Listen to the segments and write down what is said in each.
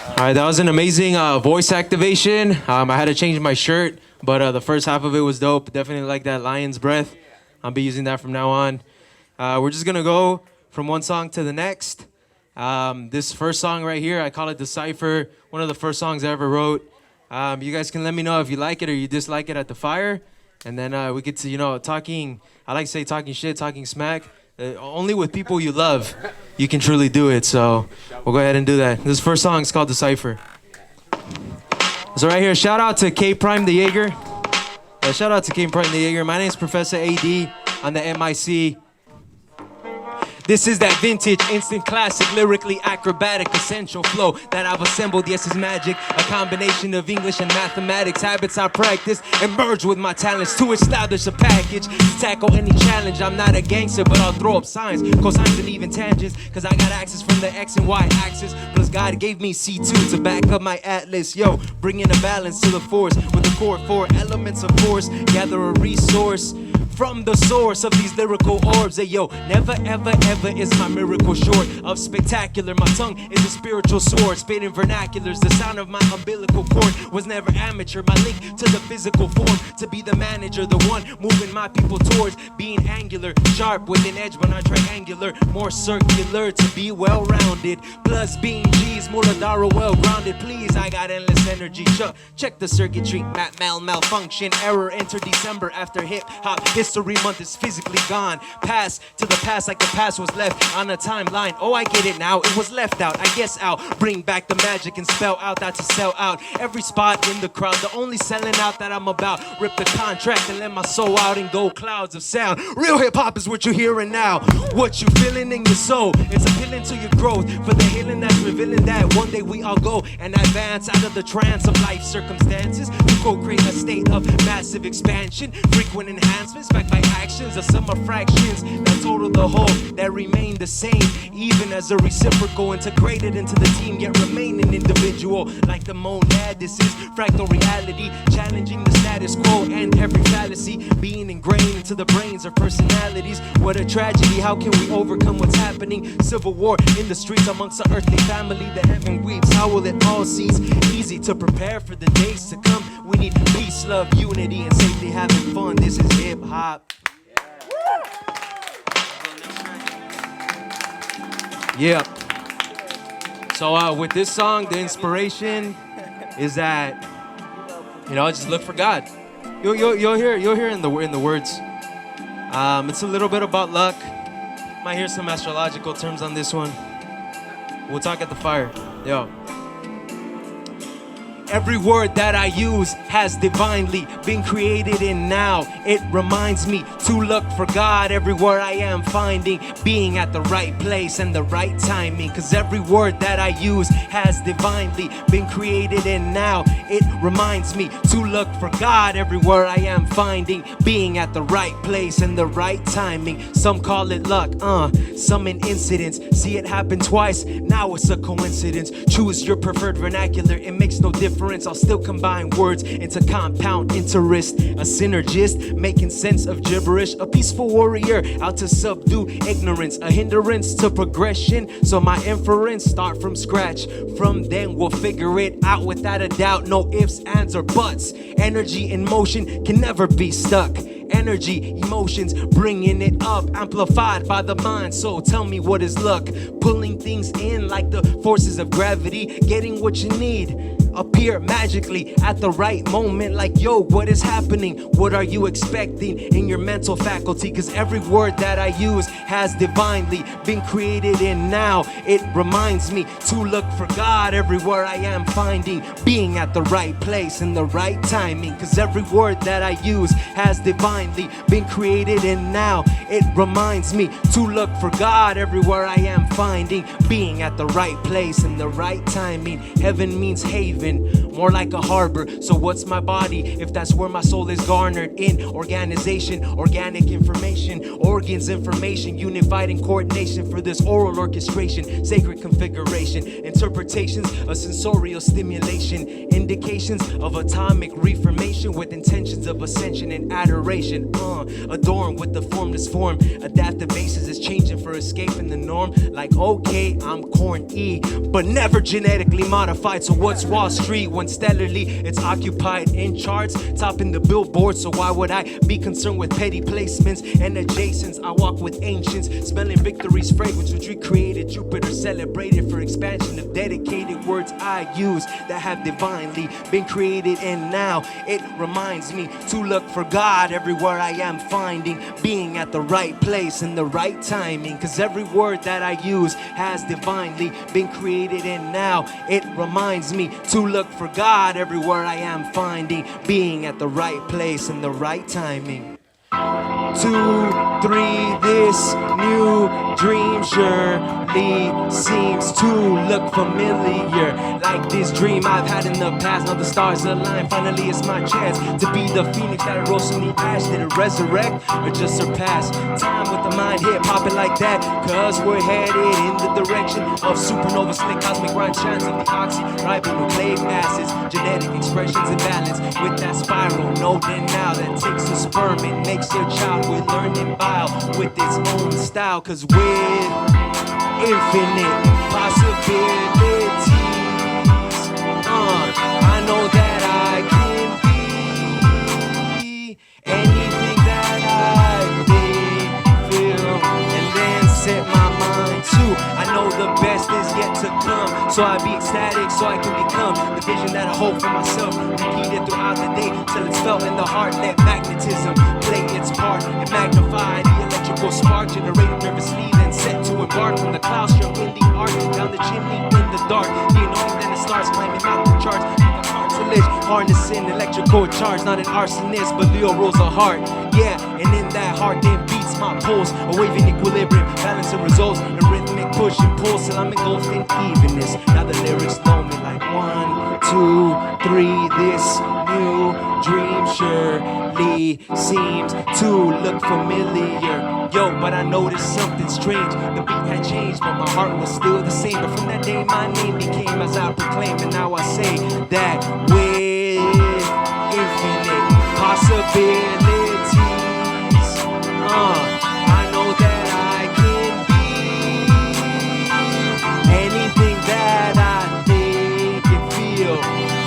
All right, that was an amazing voice activation. I had to change my shirt, but the first half of it was dope. Definitely like that lion's breath. I'll be using that from now on. We're just gonna go from one song to the next. This first song right here, I call it Decipher. One of the first songs I ever wrote. You guys can let me know if you like it or you dislike it at the fire, and then we get to talking. I like to say talking shit, talking smack. Only with people you love, you can truly do it. So we'll go ahead and do that. This first song is called Decipher. So right here, shout out to K Prime the Jaeger. Shout out to K Prime the Jaeger. My name is Professor Aydee on the MIC. This is that vintage, instant classic, lyrically acrobatic, essential flow that I've assembled. Yes, it's magic, a combination of English and mathematics, habits I practice and merge with my talents to establish a package to tackle any challenge. I'm not a gangster, but I'll throw up signs, cosines, and even tangents, cause I got access from the X and Y axis. Plus God gave me C2 to back up my atlas. Yo, bringing a balance to the force with the core four elements, of course. Gather a resource from the source of these lyrical orbs. Hey yo, never ever ever is my miracle short of spectacular. My tongue is a spiritual sword, spitting vernaculars. The sound of my umbilical cord was never amateur. My link to the physical form, to be the manager, the one moving my people towards being angular, sharp with an edge but not triangular, more circular to be well-rounded. Plus being G's, Muladhara well-grounded. Please, I got endless energy. Check the circuitry, malfunction, error. Enter December after hip-hop. History month is physically gone. Pass to the past like the past was left on a timeline. Oh, I get it now. It was left out. I guess I'll bring back the magic and spell out that to sell out every spot in the crowd. The only selling out that I'm about. Rip the contract and let my soul out and go clouds of sound. Real hip hop is what you're hearing now. What you feeling in your soul. It's appealing to your growth for the healing that's revealing that one day we all go and advance out of the trance of life circumstances to co-create a state of massive expansion, frequent enhancements. Backed by actions, a sum of fractions that total the whole, that remain the same, even as a reciprocal, integrated into the team, yet remain an individual. Like the monad, this is fractal reality, challenging the status quo and every fallacy, being ingrained into the brains of personalities. What a tragedy, how can we overcome what's happening? Civil war in the streets amongst the earthly family, the heaven weeps, how will it all cease? Easy to prepare for the days to come. We need peace, love, unity, and safely having fun. This is hip-hop. Yeah. So with this song, the inspiration is that just look for God. You'll hear in the words. It's a little bit about luck. Might hear some astrological terms on this one. We'll talk at the fire. Yo. Every word that I use has divinely been created in now. It reminds me to look for God everywhere I am finding, being at the right place and the right timing. Cause every word that I use has divinely been created in now. It reminds me to look for God everywhere I am finding, being at the right place and the right timing. Some call it luck, some an incidence. See it happen twice, now it's a coincidence. Choose your preferred vernacular, it makes no difference. I'll still combine words into compound interest. A synergist making sense of gibberish. A peaceful warrior out to subdue ignorance. A hindrance to progression. So my inference start from scratch. From then we'll figure it out without a doubt. No ifs, ands, or buts. Energy in motion can never be stuck. Energy, emotions, bringing it up, amplified by the mind. So tell me, what is luck? Pulling things in like the forces of gravity, getting what you need, appear magically at the right moment. Like, yo, what is happening? What are you expecting in your mental faculty? Cause every word that I use has divinely been created in now. It reminds me to look for God everywhere I am finding, being at the right place and the right timing. Cause every word that I use has divinely been created in now. It reminds me to look for God everywhere I am finding, being at the right place and the right timing. Heaven means haven. haven, more like a harbor. So what's my body if that's where my soul is garnered? In organization, organic information, organs information, unified in coordination for this oral orchestration, sacred configuration, interpretations of sensorial stimulation, indications of atomic reformation with intentions of ascension and adoration. Adorned with the formless form, adaptive basis is changing for escaping the norm. Like okay, I'm corn E, but never genetically modified. So what's Wall Street when stellarly it's occupied in charts, topping the billboard? So why would I be concerned with petty placements and adjacents? I walk with ancients, smelling victory's fragrance, which recreated Jupiter, celebrated for expansion of dedicated words I use that have divinely been created. And now it reminds me to look for God everywhere I am finding, being at the right place in the right timing. Cause every word that I use has divinely been created. And now it reminds me to look for God everywhere I am finding, being at the right place in the right timing. 2, 3, this new dream surely seems to look familiar. Like this dream I've had in the past, now the stars align. Finally it's my chance to be the phoenix that rose from the ash. Did it resurrect or just surpass? Time with the mind hit popping like that, cause we're headed in the direction of supernova slick cosmic rhyme chants of the oxyribonucleic acids, genetic expressions in balance with that spiral node. And now that takes a sperm and makes a child. We're learning bio with its own style, cause with infinite possibilities, I know that I can be anything that I think, feel, and then set my mind to. I know the best is yet to come, so I be ecstatic so I can become the vision that I hope for myself. Repeat it throughout the day till it's felt in the heart. Let magnetism play its part and magnify the electrical spark, generated nervously, then set to embark from the claustrum in the arc, down the chimney in the dark. The annoying then it starts climbing out the charts. With the cartilage, harnessing electrical charge, not an arsonist, but Leo rules a heart. Yeah, and in that heart then beats my pulse, a wave in equilibrium, balancing results, a rhythmic push and pull till I'm engulfed in evenness. Now the lyrics know me like 1, 2, 3, this new dream surely seems to look familiar. Yo, but I noticed something strange. The beat had changed, but my heart was still the same. But from that day, my name became as I proclaim. And now I say that with infinite possibilities, I know that I can be anything that I think and feel,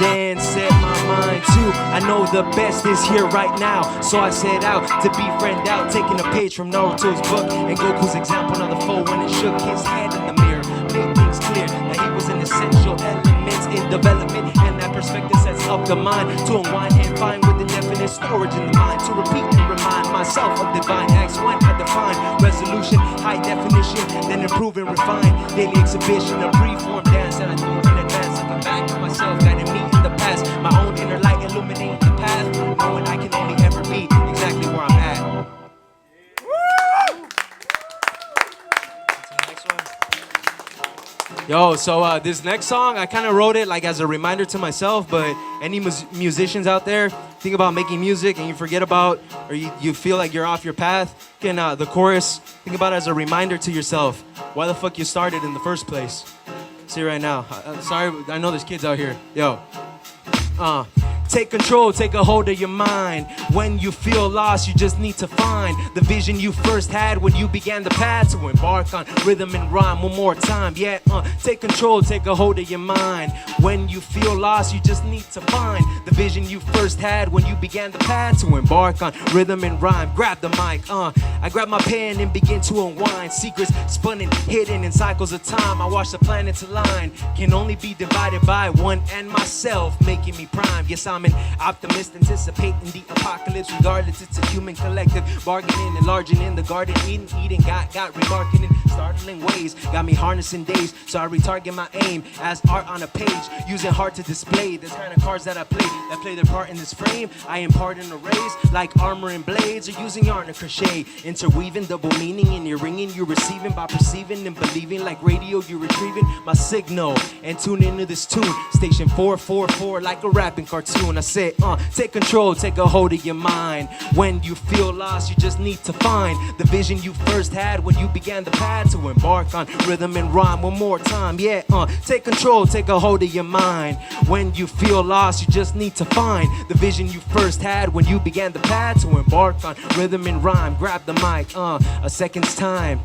then set my mind to. I know the best is here right now, so I set out to befriend out, taking a page from Naruto's book and Goku's example of the foe when it shook his head in the mirror. Made things clear that he was an essential element in development, and that perspective sets up the mind to unwind and find with the definite storage in the mind, to repeat and remind myself of divine acts when I define resolution, high definition, then improve and refine. Daily exhibition of reform dance that I do in advance, looking back at myself, guiding me in the past, my own inner light illuminating the path, knowing I can only ever be exactly where I'm at. Yo, so this next song, I kind of wrote it like as a reminder to myself, but any musicians out there think about making music and you forget about, or you feel like you're off your path, can the chorus, think about it as a reminder to yourself why the fuck you started in the first place. See right now. Sorry, I know there's kids out here. Yo. Take control, take a hold of your mind. When you feel lost, you just need to find the vision you first had when you began the path to embark on rhythm and rhyme. One more time, yeah. Take control, take a hold of your mind. When you feel lost, you just need to find the vision you first had when you began the path to embark on rhythm and rhyme. Grab the mic, I grab my pen and begin to unwind. Secrets spun and hidden in cycles of time. I watch the planets align. Can only be divided by one and myself, making me prime. Yes, I'm I'm an optimist, anticipating the apocalypse. Regardless, it's a human collective, bargaining, enlarging in the garden, eating, got remarking in startling ways. Got me harnessing days, so I retarget my aim as art on a page, using heart to display the kind of cards that I play, that play their part in this frame. I impart in arrays like armor and blades, or using yarn to crochet, interweaving double meaning in your ringing. You're receiving by perceiving and believing, like radio. You're retrieving my signal and tune into this tune. Station 444, like a rapping cartoon. I said, take control, take a hold of your mind. When you feel lost, you just need to find the vision you first had when you began the path to embark on rhythm and rhyme. One more time, yeah. Take control, take a hold of your mind. When you feel lost, you just need to find the vision you first had when you began the path to embark on rhythm and rhyme. Grab the mic, a second's time,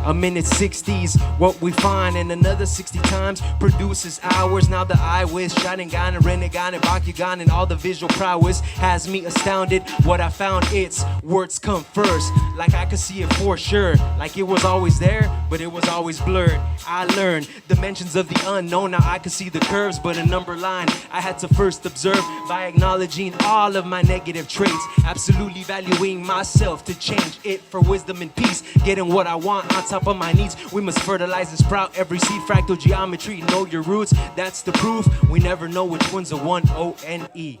a minute 60s, what we find, and another 60 times produces hours. Now the eye wish, Sharingan and Renegan and Bakugan and all the visual prowess has me astounded. What I found, it's words come first, like I could see it for sure, like it was always there, but it was always blurred. I learned dimensions of the unknown, now I could see the curves, but a number line I had to first observe by acknowledging all of my negative traits, absolutely valuing myself to change it for wisdom and peace, getting what I want on top of my needs. We must fertilize and sprout every seed, fractal geometry, know your roots, that's the proof. We never know which one's a one-O-N-E.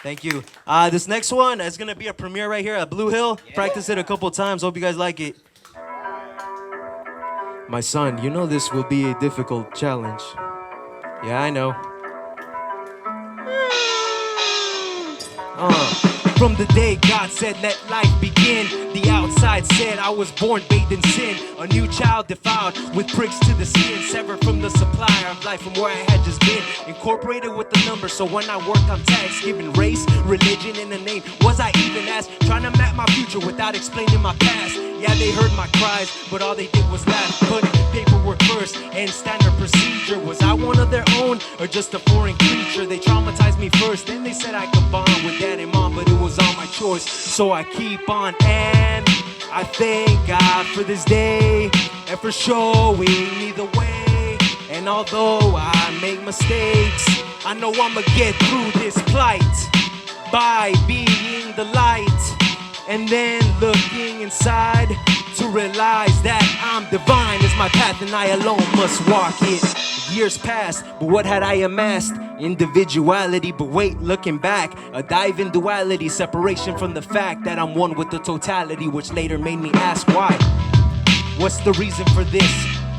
Thank you. This next one is gonna be a premiere right here at Blue Hill. Practiced it a couple times, hope you guys like it. My son, you know this will be a difficult challenge. Yeah, I know. From the day God said let life begin, the outside said I was born bathed in sin, a new child defiled with pricks to the skin, severed from the supply of life from where I had just been, incorporated with the number, so when I work I'm taxed, given race, religion, and a name. Was I even asked, trying to map my future without explaining my past? Yeah, they heard my cries, but all they did was laugh, putting paperwork first and standard procedure. Was I one of their own, or just a foreign creature? They traumatized me first, then they said I could bond with dad and mom, but it was all my choice, so I keep on. And I thank God for this day, and for showing me the way. And although I make mistakes, I know I'ma get through this plight by being the light, and then looking inside to realize that I'm divine is my path and I alone must walk it. Years passed, but what had I amassed? Individuality, but wait, looking back, a dive in duality, separation from the fact that I'm one with the totality, which later made me ask why. What's the reason for this?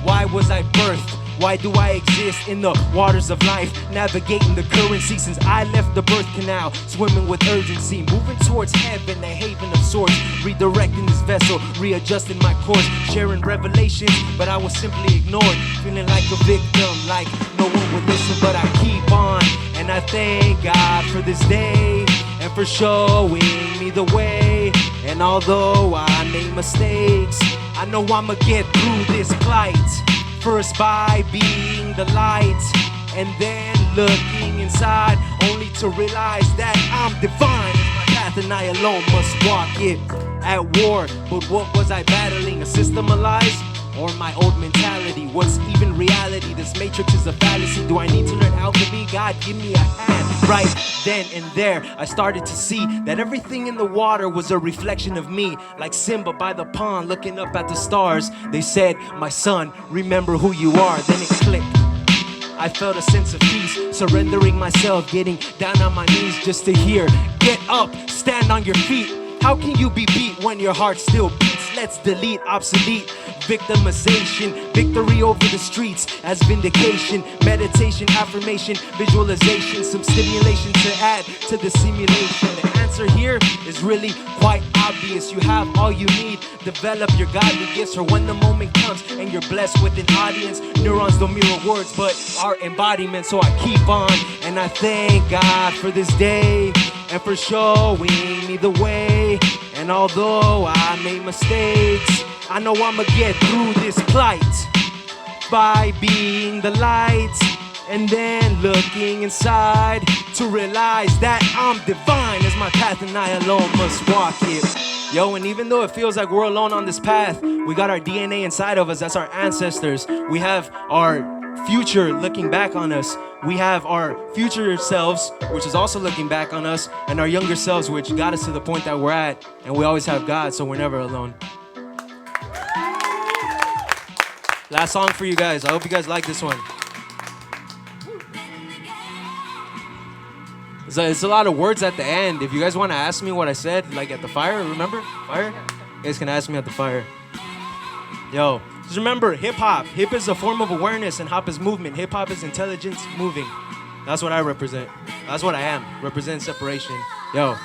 Why was I birthed? Why do I exist in the waters of life, navigating the currency since I left the birth canal, swimming with urgency, moving towards heaven, a haven of sorts, redirecting this vessel, readjusting my course, sharing revelations, but I was simply ignored, feeling like a victim, like no one would listen, but I keep on, and I thank God for this day, and for showing me the way. And although I made mistakes, I know I'ma get through this plight, first by being the light, and then looking inside, only to realize that I'm divine. It's my path and I alone must walk it. At war, but what was I battling? A system of lies? Or my old mentality? What's even reality? This matrix is a fallacy. Do I need to learn alchemy? God, give me a hand. Right then and there, I started to see that everything in the water was a reflection of me. Like Simba by the pond, looking up at the stars. They said, my son, remember who you are. Then it clicked. I felt a sense of peace, surrendering myself, getting down on my knees just to hear, get up, stand on your feet. How can you be beat when your heart still beats? Let's delete obsolete victimization, victory over the streets as vindication, meditation, affirmation, visualization, some stimulation to add to the simulation. The answer here is really quite obvious. You have all you need. Develop your godly gifts for when the moment comes and you're blessed with an audience. Neurons don't mirror words but are embodiments, so I keep on, and I thank God for this day and for showing me the way. And although I made mistakes, I know I'ma get through this plight by being the light, and then looking inside to realize that I'm divine as my path and I alone must walk it. Yo, and even though it feels like we're alone on this path, we got our DNA inside of us. That's our ancestors. We have our future looking back on us. We have our future selves, which is also looking back on us, and our younger selves, which got us to the point that we're at. And we always have God, so we're never alone. Last song for you guys. I hope you guys like this one. It's a lot of words at the end. If you guys want to ask me what I said, like at the fire, remember? Fire? You guys can ask me at the fire. Yo, just remember, hip-hop. Hip is a form of awareness, and hop is movement. Hip-hop is intelligence moving. That's what I represent. That's what I am. Represent separation. Yo.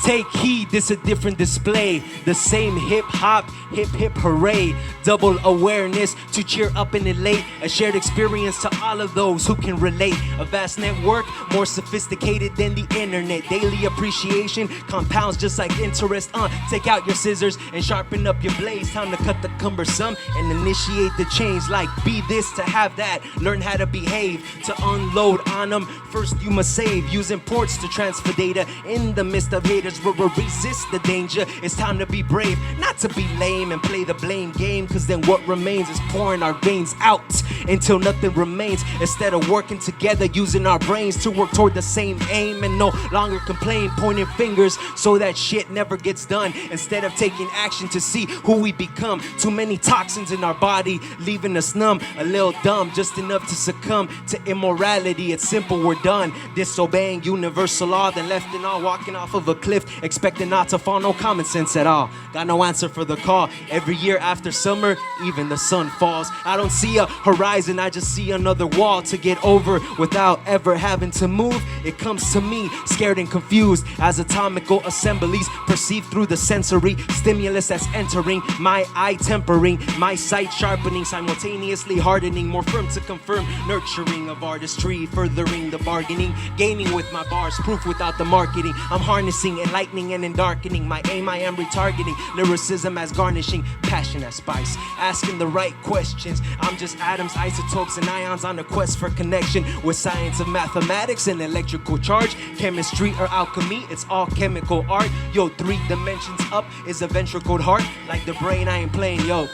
Take heed, this a different display. The same hip-hop, hip-hip hooray. Double awareness to cheer up and elate. A shared experience to all of those who can relate. A vast network, more sophisticated than the internet. Daily appreciation compounds just like interest. Take out your scissors and sharpen up your blades. Time to cut the cumbersome and initiate the change. Like be this to have that. Learn how to behave. To unload on them, first you must save. Using ports to transfer data in the midst of haters. Resist the danger. It's time to be brave, not to be lame and play the blame game. Cause then what remains is pouring our veins out until nothing remains. Instead of working together, using our brains to work toward the same aim and no longer complain, pointing fingers so that shit never gets done. Instead of taking action to see who we become. Too many toxins in our body, leaving us numb, a little dumb, just enough to succumb to immorality. It's simple, we're done disobeying universal law, then left and all walking off of a cliff, expecting not to fall. No common sense at all. Got no answer for the call. Every year after summer, even the sun falls. I don't see a horizon, I just see another wall to get over without ever having to move. It comes to me, scared and confused, as atomical assemblies perceived through the sensory stimulus that's entering my eye, tempering my sight, sharpening, simultaneously hardening, more firm to confirm, nurturing of artistry, furthering the bargaining, gaining with my bars, proof without the marketing. I'm harnessing, enlightening and darkening my aim. I am retargeting lyricism as garnishing, passion as spice, asking the right questions. I'm just atoms, isotopes, and ions on a quest for connection with science of mathematics and electrical charge, chemistry or alchemy. It's all chemical art. Yo, 3 dimensions up is a ventricled heart, like the brain. I ain't playing. Yo,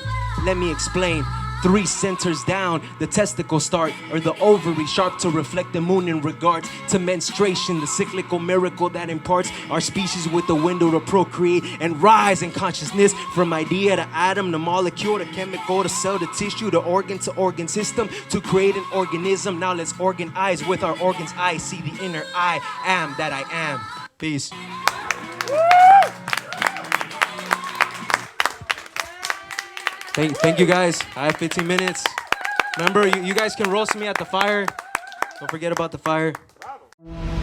let me explain. 3 centers down, the testicle start, or the ovary, sharp to reflect the moon in regards to menstruation, the cyclical miracle that imparts our species with the window to procreate and rise in consciousness. From idea to atom, to molecule to chemical, to cell to tissue, to organ system, to create an organism. Now let's organize with our organs. I see the inner I am that I am. Peace. Thank you guys. I have 15 minutes. Remember, you guys can roast me at the fire. Don't forget about the fire. Bravo.